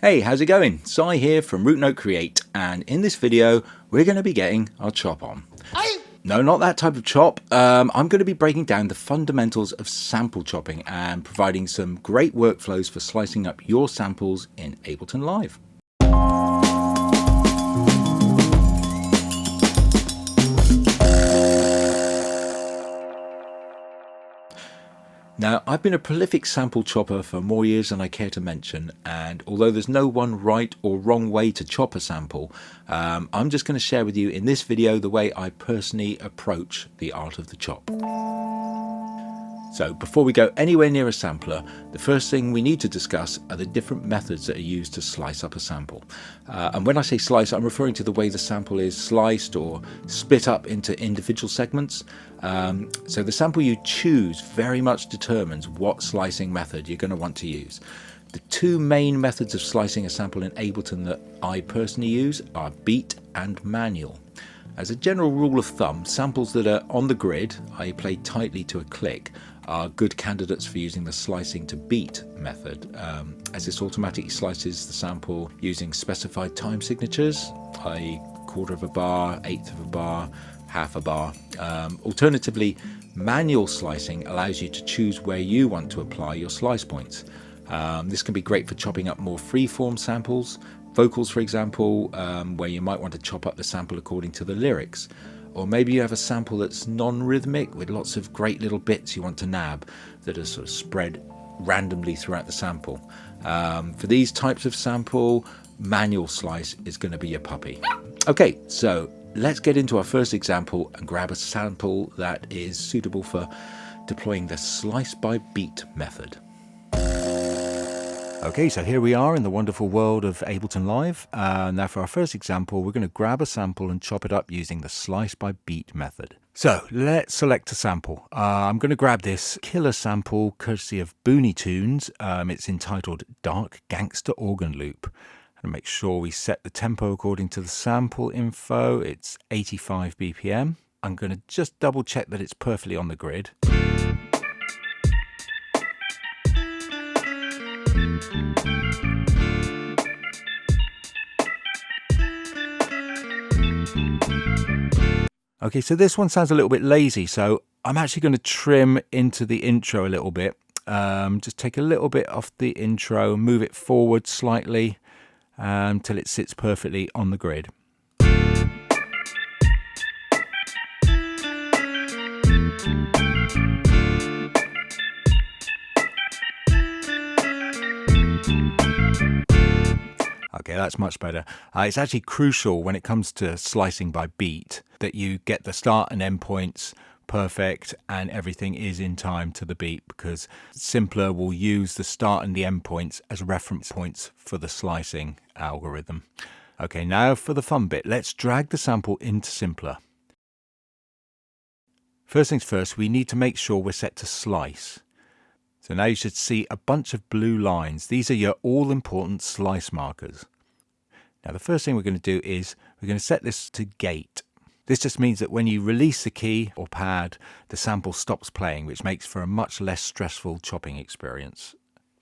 Hey, how's it going? Si here from RouteNote Create, and in this video we're going to be getting our chop on. No, not that type of chop. I'm going to be breaking down the fundamentals of sample chopping and providing some great workflows for slicing up your samples in Ableton Live. Now, I've been a prolific sample chopper for more years than I care to mention, and although there's no one right or wrong way to chop a sample, I'm just going to share with you in this video the way I personally approach the art of the chop. So before we go anywhere near a sampler, the first thing we need to discuss are the different methods that are used to slice up a sample. And when I say slice, I'm referring to the way the sample is sliced or split up into individual segments. So the sample you choose very much determines what slicing method you're going to want to use. The two main methods of slicing a sample in Ableton that I personally use are beat and manual. As a general rule of thumb, samples that are on the grid, i.e. played tightly to a click, are good candidates for using the slicing to beat method, as this automatically slices the sample using specified time signatures, i.e. quarter of a bar, eighth of a bar, half a bar. Alternatively, manual slicing allows you to choose where you want to apply your slice points. This can be great for chopping up more free-form samples, vocals for example, where you might want to chop up the sample according to the lyrics. Or maybe you have a sample that's non-rhythmic with lots of great little bits you want to nab that are sort of spread randomly throughout the sample. For these types of sample, manual slice is going to be your puppy. Okay, so let's get into our first example and grab a sample that is suitable for deploying the slice by beat method. Okay, so here we are in the wonderful world of Ableton Live. Now for our first example, we're going to grab a sample and chop it up using the slice by beat method. So let's select a sample. I'm going to grab this killer sample courtesy of Booney Tunes. It's entitled Dark Gangster Organ Loop. And make sure we set the tempo according to the sample info. It's 85 BPM. I'm going to just double check that it's perfectly on the grid. Okay, so this one sounds a little bit lazy, so I'm actually going to trim into the intro a little bit. Just take a little bit off the intro, move it forward slightly until it sits perfectly on the grid. Okay, that's much better. It's actually crucial when it comes to slicing by beat that you get the start and end points perfect and everything is in time to the beat, because Simpler will use the start and the end points as reference points for the slicing algorithm. Okay, now for the fun bit. Let's drag the sample into Simpler. First things first, we need to make sure we're set to slice. So now you should see a bunch of blue lines. These are your all-important slice markers. Now the first thing we're going to do is we're going to set this to gate. This just means that when you release the key or pad, the sample stops playing, which makes for a much less stressful chopping experience.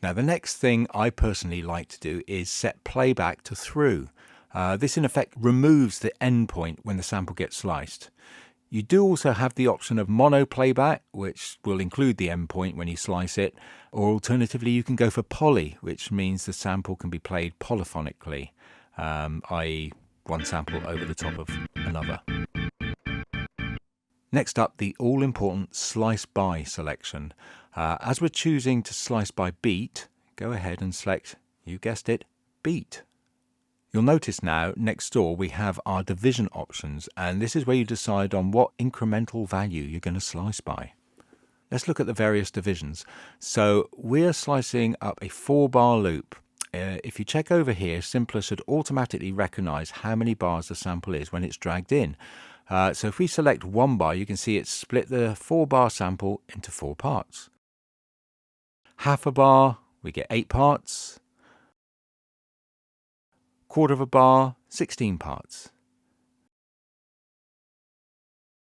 Now the next thing I personally like to do is set playback to through. This in effect removes the end point when the sample gets sliced. You do also have the option of mono playback, which will include the endpoint when you slice it, or alternatively you can go for poly, which means the sample can be played polyphonically, i.e. one sample over the top of another. Next up, the all-important slice by selection. As we're choosing to slice by beat, go ahead and select, you guessed it, beat. You'll notice now next door we have our division options, and this is where you decide on what incremental value you're going to slice by. Let's look at the various divisions. So we're slicing up a 4-bar loop. If you check over here, Simpler should automatically recognize how many bars the sample is when it's dragged in. So if we select 1 bar, you can see it's split the 4-bar sample into 4 parts. Half a bar, we get 8 parts. Quarter of a bar, 16 parts.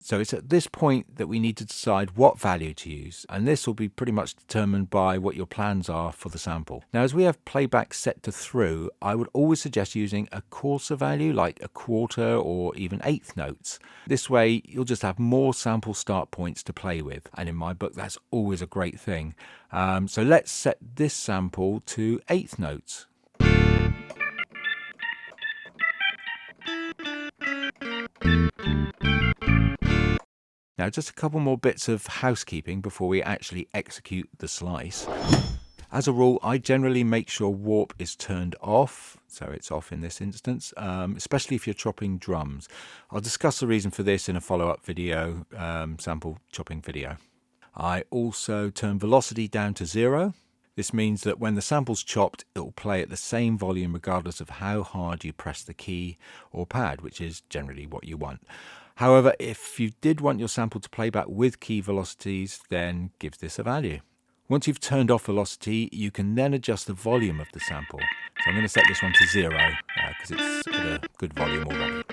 So it's at this point that we need to decide what value to use, and this will be pretty much determined by what your plans are for the sample. Now, as we have playback set to through, I would always suggest using a coarser value like a quarter or even eighth notes. This way you'll just have more sample start points to play with, and in my book that's always a great thing. So let's set this sample to eighth notes. Now, just a couple more bits of housekeeping before we actually execute the slice. As a rule, I generally make sure warp is turned off, so it's off in this instance, especially if you're chopping drums. I'll discuss the reason for this in a follow-up video, sample chopping video. I also turn velocity down to 0. This means that when the sample's chopped, it will play at the same volume regardless of how hard you press the key or pad, which is generally what you want. However, if you did want your sample to play back with key velocities, then give this a value. Once you've turned off velocity, you can then adjust the volume of the sample. So I'm going to set this one to 0 because it's at a good volume already.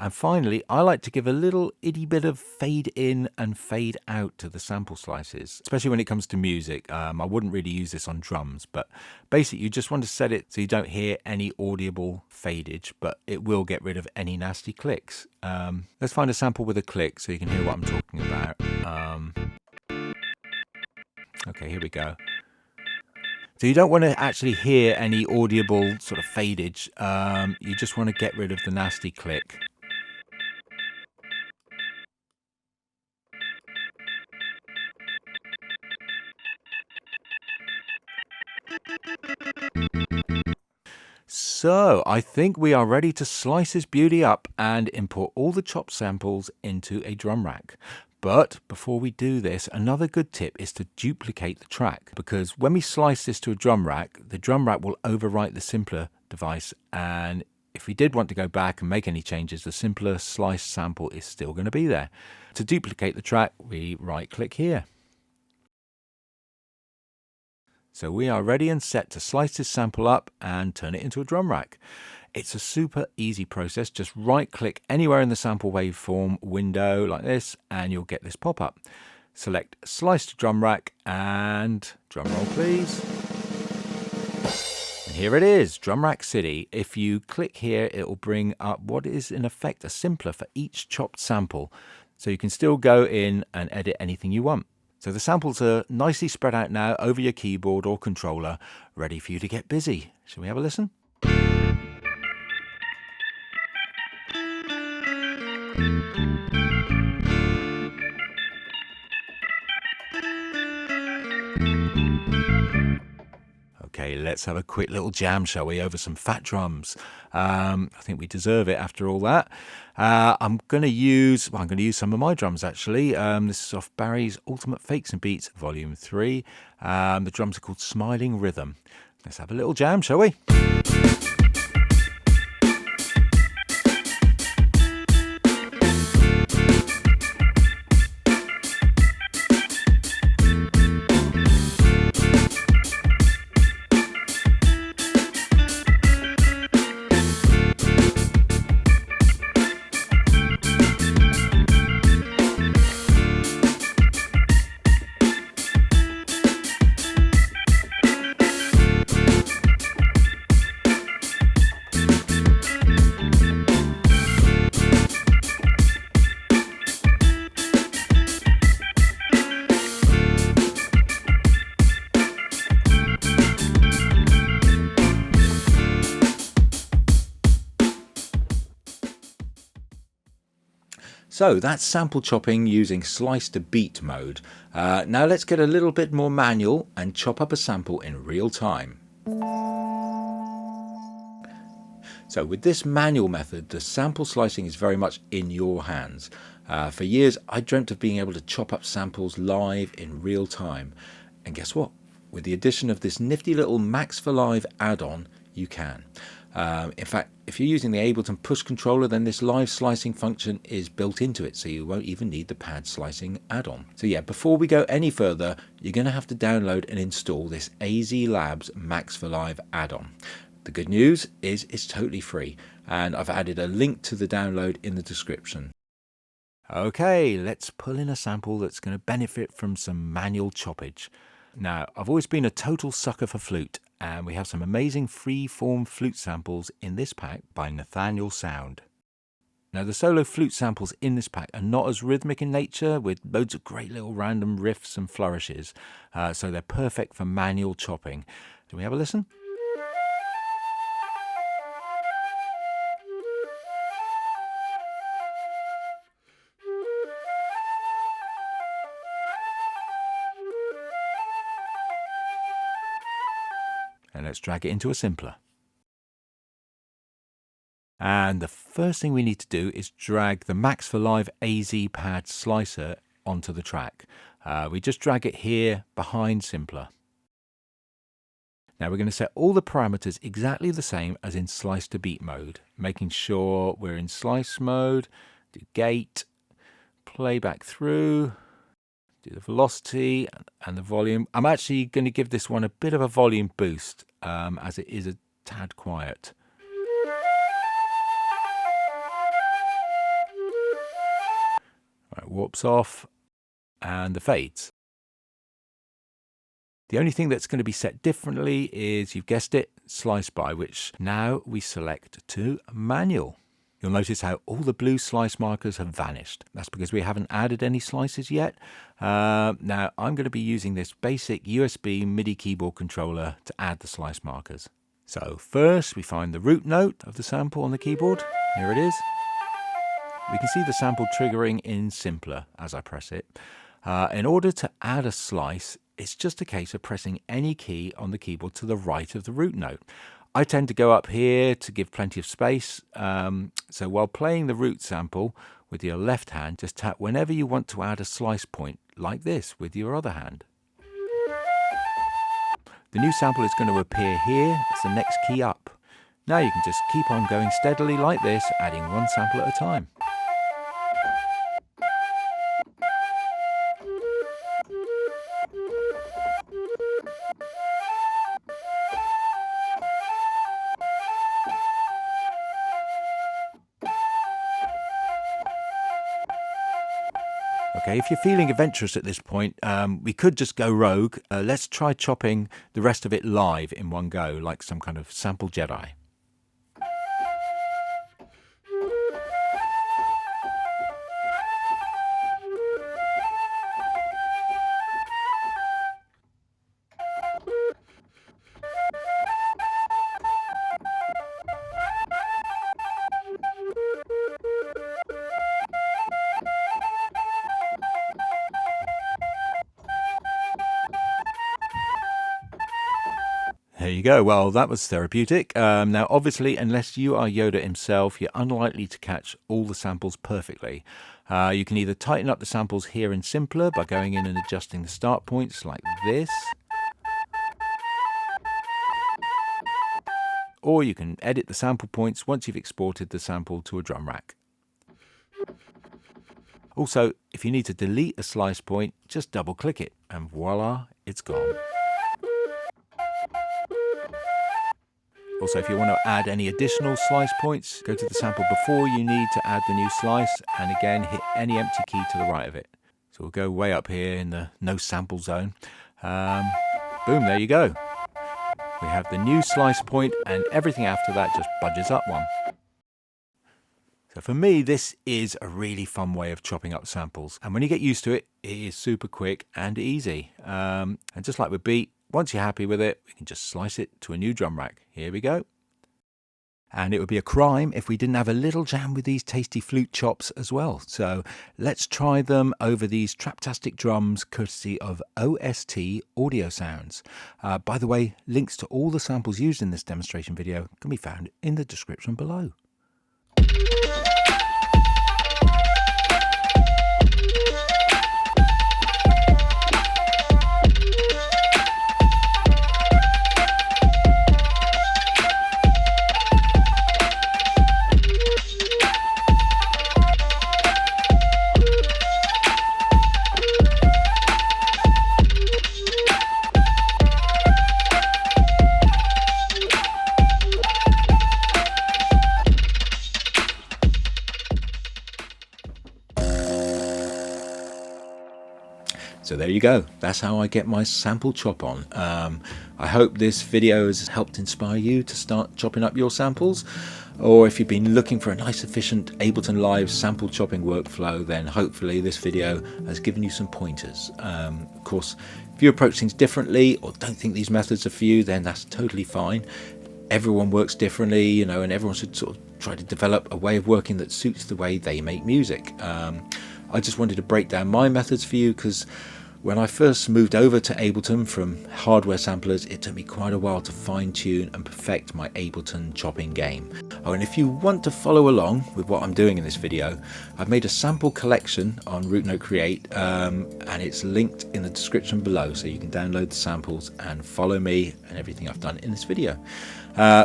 And finally, I like to give a little itty bit of fade in and fade out to the sample slices, especially when it comes to music. I wouldn't really use this on drums, but basically you just want to set it so you don't hear any audible fadage, but it will get rid of any nasty clicks. Let's find a sample with a click so you can hear what I'm talking about. Okay, here we go. So you don't want to actually hear any audible sort of fadage. You just want to get rid of the nasty click. So I think we are ready to slice this beauty up and import all the chopped samples into a drum rack. But before we do this, another good tip is to duplicate the track, because when we slice this to a drum rack, the drum rack will overwrite the simpler device, and if we did want to go back and make any changes, the simpler slice sample is still going to be there. To duplicate the track, we right click here. So we are ready and set to slice this sample up and turn it into a drum rack. It's a super easy process. Just right click anywhere in the sample waveform window like this and you'll get this pop-up. Select slice to drum rack and drum roll please. And here it is, Drum Rack City. If you click here, it will bring up what is in effect a simpler for each chopped sample. So you can still go in and edit anything you want. So the samples are nicely spread out now over your keyboard or controller, ready for you to get busy. Shall we have a listen? Okay, let's have a quick little jam, shall we, over some fat drums. I think we deserve it after all that. I'm going to use some of my drums actually. This is off Barry's Ultimate Fakes and Beats Volume 3. The drums are called Smiling Rhythm. Let's have a little jam, shall we? So that's sample chopping using slice to beat mode. Now let's get a little bit more manual and chop up a sample in real time. So with this manual method, the sample slicing is very much in your hands. For years, I dreamt of being able to chop up samples live in real time. And guess what? With the addition of this nifty little Max for Live add-on, you can. In fact, if you're using the Ableton push controller, then this live slicing function is built into it, so you won't even need the pad slicing add-on. So yeah, before we go any further, you're going to have to download and install this AZ Labs Max for Live add-on. The good news is it's totally free. and I've added a link to the download in the description. Okay, let's pull in a sample that's going to benefit from some manual choppage. Now, I've always been a total sucker for flute, and we have some amazing free-form flute samples in this pack by Nathaniel Sound. Now, the solo flute samples in this pack are not as rhythmic in nature, with loads of great little random riffs and flourishes, so they're perfect for manual chopping. Do we have a listen? And let's drag it into a simpler. And the first thing we need to do is drag the Max for Live AZ pad slicer onto the track. We just drag it here behind simpler. Now we're going to set all the parameters exactly the same as in slice to beat mode, making sure we're in slice mode, do gate, play back through, do the velocity and the volume. I'm actually going to give this one a bit of a volume boost as it is a tad quiet. Right, warps off and the fades. The only thing that's going to be set differently is, you've guessed it, slice by, which now we select to manual. You'll notice how all the blue slice markers have vanished. That's because we haven't added any slices yet. Now I'm going to be using this basic USB MIDI keyboard controller to add the slice markers. So first we find the root note of the sample on the keyboard. Here it is. We can see the sample triggering in simpler as I press it. In order to add a slice, it's just a case of pressing any key on the keyboard to the right of the root note. I tend to go up here to give plenty of space, so while playing the root sample with your left hand, just tap whenever you want to add a slice point, like this with your other hand. The new sample is going to appear here as the next key up. Now you can just keep on going steadily like this, adding one sample at a time. Okay, if you're feeling adventurous at this point, we could just go rogue. Let's try chopping the rest of it live in one go, like some kind of sample Jedi. There you go. Well, that was therapeutic. Now, obviously, unless you are Yoda himself, you're unlikely to catch all the samples perfectly. You can either tighten up the samples here in simpler by going in and adjusting the start points like this, or you can edit the sample points once you've exported the sample to a drum rack. Also, if you need to delete a slice point, just double click it and voila, it's gone. Also, if you want to add any additional slice points, go to the sample before you need to add the new slice, and again hit any empty key to the right of it. So we'll go way up here in the no sample zone. Boom, there you go. We have the new slice point, and everything after that just budges up one. So for me, this is a really fun way of chopping up samples, and when you get used to it, it is super quick and easy. And just like with beat, once you're happy with it, we can just slice it to a new drum rack. Here we go. And it would be a crime if we didn't have a little jam with these tasty flute chops as well. So let's try them over these traptastic drums courtesy of OST Audio Sounds. By the way, links to all the samples used in this demonstration video can be found in the description below. there you go. That's how I get my sample chop on. I hope this video has helped inspire you to start chopping up your samples. Or if you've been looking for a nice efficient Ableton Live sample chopping workflow, then hopefully this video has given you some pointers. Of course, if you approach things differently or don't think these methods are for you, then that's totally fine. Everyone works differently, you know, and everyone should sort of try to develop a way of working that suits the way they make music. I just wanted to break down my methods for you because when I first moved over to Ableton from hardware samplers, it took me quite a while to fine-tune and perfect my Ableton chopping game. Oh, and if you want to follow along with what I'm doing in this video, I've made a sample collection on RouteNote Create, and it's linked in the description below, so you can download the samples and follow me and everything I've done in this video.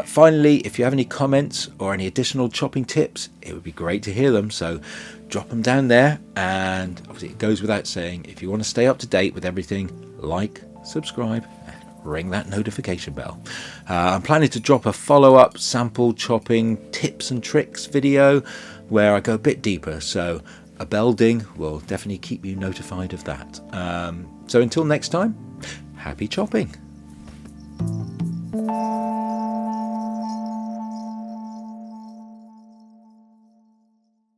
Finally, if you have any comments or any additional chopping tips, it would be great to hear them, so drop them down there. And obviously it goes without saying, if you want to stay up to date with everything, like, subscribe, and ring that notification bell. I'm planning to drop a follow-up sample chopping tips and tricks video where I go a bit deeper, so a bell ding will definitely keep you notified of that. So until next time, happy chopping.